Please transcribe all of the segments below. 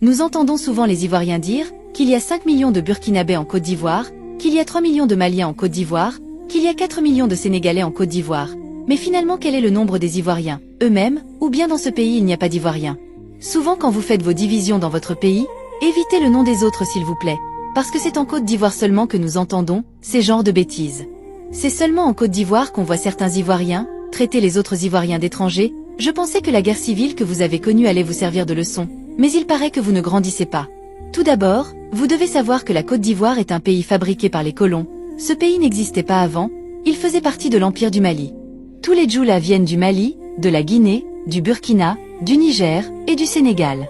Nous entendons souvent les Ivoiriens dire qu'il y a 5 millions de Burkinabés en Côte d'Ivoire, qu'il y a 3 millions de Maliens en Côte d'Ivoire, qu'il y a 4 millions de Sénégalais en Côte d'Ivoire. Mais finalement, quel est le nombre des Ivoiriens eux-mêmes, ou bien dans ce pays il n'y a pas d'Ivoiriens? Souvent quand vous faites vos divisions dans votre pays, évitez le nom des autres s'il vous plaît, parce que c'est en Côte d'Ivoire seulement que nous entendons ces genres de bêtises. C'est seulement en Côte d'Ivoire qu'on voit certains Ivoiriens traiter les autres Ivoiriens d'étrangers. Je pensais que la guerre civile que vous avez connue allait vous servir de leçon, mais il paraît que vous ne grandissez pas. Tout d'abord, vous devez savoir que la Côte d'Ivoire est un pays fabriqué par les colons. Ce pays n'existait pas avant, il faisait partie de l'Empire du Mali. Tous les Djoula viennent du Mali, de la Guinée, du Burkina, du Niger et du Sénégal.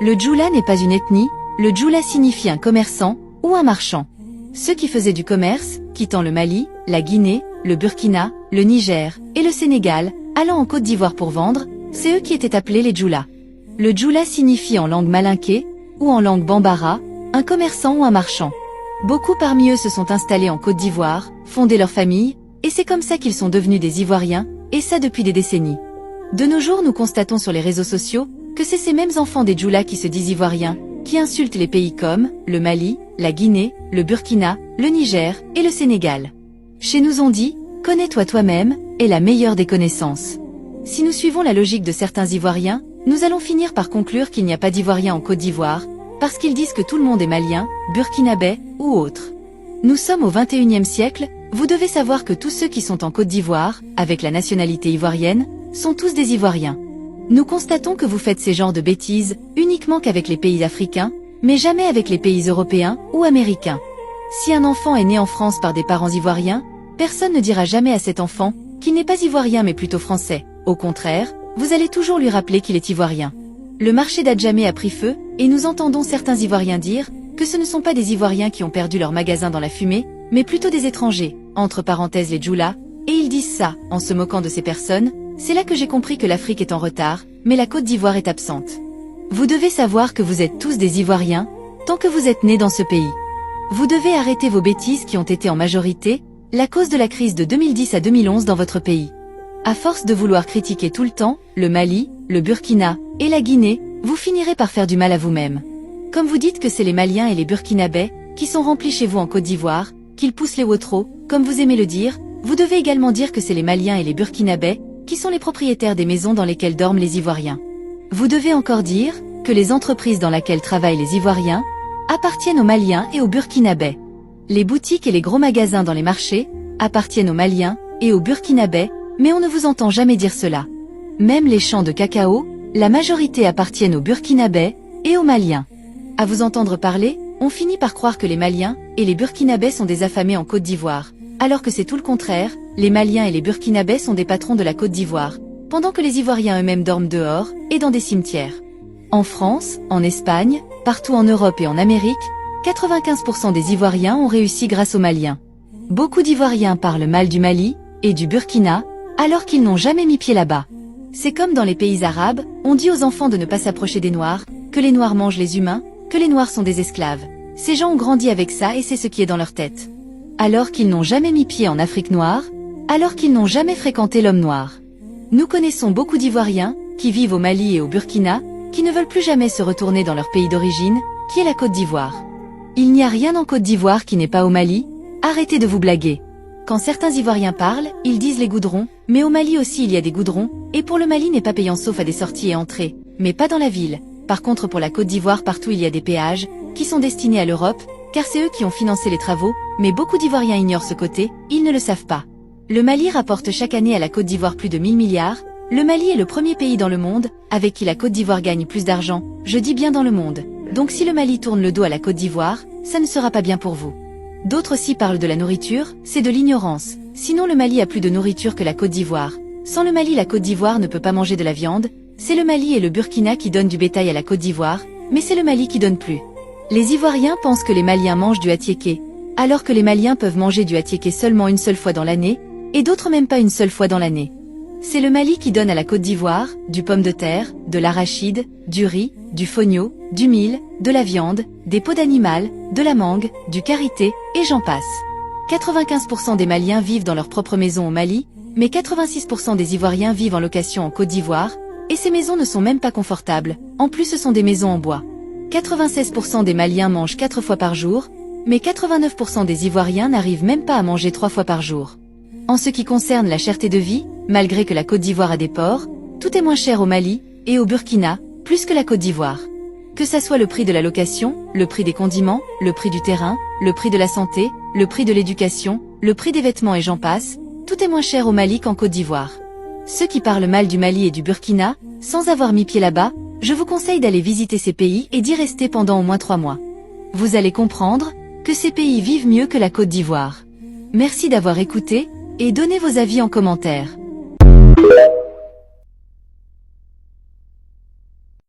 Le Djoula n'est pas une ethnie, le Djoula signifie un commerçant ou un marchand. Ceux qui faisaient du commerce, quittant le Mali, la Guinée, le Burkina, le Niger et le Sénégal, allant en Côte d'Ivoire pour vendre, c'est eux qui étaient appelés les Djoula. Le Djoula signifie en langue malinké, ou en langue bambara, un commerçant ou un marchand. Beaucoup parmi eux se sont installés en Côte d'Ivoire, fondé leur famille, et c'est comme ça qu'ils sont devenus des Ivoiriens, et ça depuis des décennies. De nos jours nous constatons sur les réseaux sociaux, que c'est ces mêmes enfants des Djoula qui se disent Ivoiriens, qui insultent les pays comme le Mali, la Guinée, le Burkina, le Niger et le Sénégal. Chez nous on dit, connais-toi toi-même, est la meilleure des connaissances. Si nous suivons la logique de certains Ivoiriens, nous allons finir par conclure qu'il n'y a pas d'Ivoiriens en Côte d'Ivoire, parce qu'ils disent que tout le monde est malien, burkinabé ou autre. Nous sommes au XXIe siècle, vous devez savoir que tous ceux qui sont en Côte d'Ivoire, avec la nationalité ivoirienne, sont tous des Ivoiriens. Nous constatons que vous faites ces genres de bêtises uniquement qu'avec les pays africains, mais jamais avec les pays européens ou américains. Si un enfant est né en France par des parents ivoiriens, personne ne dira jamais à cet enfant qu'il n'est pas ivoirien mais plutôt français. Au contraire, vous allez toujours lui rappeler qu'il est ivoirien. Le marché d'Adjamé a pris feu, et nous entendons certains Ivoiriens dire que ce ne sont pas des Ivoiriens qui ont perdu leur magasin dans la fumée, mais plutôt des étrangers, entre parenthèses les Djoula, et ils disent ça, en se moquant de ces personnes. C'est là que j'ai compris que l'Afrique est en retard, mais la Côte d'Ivoire est absente. Vous devez savoir que vous êtes tous des Ivoiriens, tant que vous êtes nés dans ce pays. Vous devez arrêter vos bêtises qui ont été en majorité la cause de la crise de 2010 à 2011 dans votre pays. À force de vouloir critiquer tout le temps, le Mali, le Burkina et la Guinée, vous finirez par faire du mal à vous-même. Comme vous dites que c'est les Maliens et les Burkinabés qui sont remplis chez vous en Côte d'Ivoire, qu'ils poussent les wotros, comme vous aimez le dire, vous devez également dire que c'est les Maliens et les Burkinabés qui sont les propriétaires des maisons dans lesquelles dorment les Ivoiriens. Vous devez encore dire que les entreprises dans lesquelles travaillent les Ivoiriens appartiennent aux Maliens et aux Burkinabés. Les boutiques et les gros magasins dans les marchés appartiennent aux Maliens et aux Burkinabés, mais on ne vous entend jamais dire cela. Même les champs de cacao, la majorité appartiennent aux Burkinabés et aux Maliens. À vous entendre parler, on finit par croire que les Maliens et les Burkinabés sont des affamés en Côte d'Ivoire, alors que c'est tout le contraire, les Maliens et les Burkinabés sont des patrons de la Côte d'Ivoire, pendant que les Ivoiriens eux-mêmes dorment dehors et dans des cimetières. En France, en Espagne, partout en Europe et en Amérique, 95% des Ivoiriens ont réussi grâce aux Maliens. Beaucoup d'Ivoiriens parlent mal du Mali et du Burkina, alors qu'ils n'ont jamais mis pied là-bas. C'est comme dans les pays arabes, on dit aux enfants de ne pas s'approcher des Noirs, que les Noirs mangent les humains, que les Noirs sont des esclaves. Ces gens ont grandi avec ça et c'est ce qui est dans leur tête. Alors qu'ils n'ont jamais mis pied en Afrique noire, alors qu'ils n'ont jamais fréquenté l'homme noir. Nous connaissons beaucoup d'Ivoiriens, qui vivent au Mali et au Burkina, qui ne veulent plus jamais se retourner dans leur pays d'origine, qui est la Côte d'Ivoire. Il n'y a rien en Côte d'Ivoire qui n'est pas au Mali, arrêtez de vous blaguer. Quand certains Ivoiriens parlent, ils disent les goudrons, mais au Mali aussi il y a des goudrons, et pour le Mali n'est pas payant sauf à des sorties et entrées, mais pas dans la ville. Par contre pour la Côte d'Ivoire partout il y a des péages, qui sont destinés à l'Europe, car c'est eux qui ont financé les travaux, mais beaucoup d'Ivoiriens ignorent ce côté, ils ne le savent pas. Le Mali rapporte chaque année à la Côte d'Ivoire plus de 1000 milliards, le Mali est le premier pays dans le monde, avec qui la Côte d'Ivoire gagne plus d'argent, je dis bien dans le monde. Donc si le Mali tourne le dos à la Côte d'Ivoire, ça ne sera pas bien pour vous. D'autres aussi parlent de la nourriture, c'est de l'ignorance. Sinon le Mali a plus de nourriture que la Côte d'Ivoire. Sans le Mali la Côte d'Ivoire ne peut pas manger de la viande, c'est le Mali et le Burkina qui donnent du bétail à la Côte d'Ivoire, mais c'est le Mali qui donne plus. Les Ivoiriens pensent que les Maliens mangent du attiéké, alors que les Maliens peuvent manger du attiéké seulement une seule fois dans l'année, et d'autres même pas une seule fois dans l'année. C'est le Mali qui donne à la Côte d'Ivoire, du pomme de terre, de l'arachide, du riz, du fonio, du mil, de la viande, des peaux d'animal, de la mangue, du karité, et j'en passe. 95% des Maliens vivent dans leur propre maison au Mali, mais 86% des Ivoiriens vivent en location en Côte d'Ivoire, et ces maisons ne sont même pas confortables, en plus ce sont des maisons en bois. 96% des Maliens mangent 4 fois par jour, mais 89% des Ivoiriens n'arrivent même pas à manger 3 fois par jour. En ce qui concerne la cherté de vie, malgré que la Côte d'Ivoire a des ports, tout est moins cher au Mali, et au Burkina, plus que la Côte d'Ivoire. Que ça soit le prix de la location, le prix des condiments, le prix du terrain, le prix de la santé, le prix de l'éducation, le prix des vêtements et j'en passe, tout est moins cher au Mali qu'en Côte d'Ivoire. Ceux qui parlent mal du Mali et du Burkina, sans avoir mis pied là-bas, je vous conseille d'aller visiter ces pays et d'y rester pendant au moins 3 mois. Vous allez comprendre que ces pays vivent mieux que la Côte d'Ivoire. Merci d'avoir écouté, et donnez vos avis en commentaire.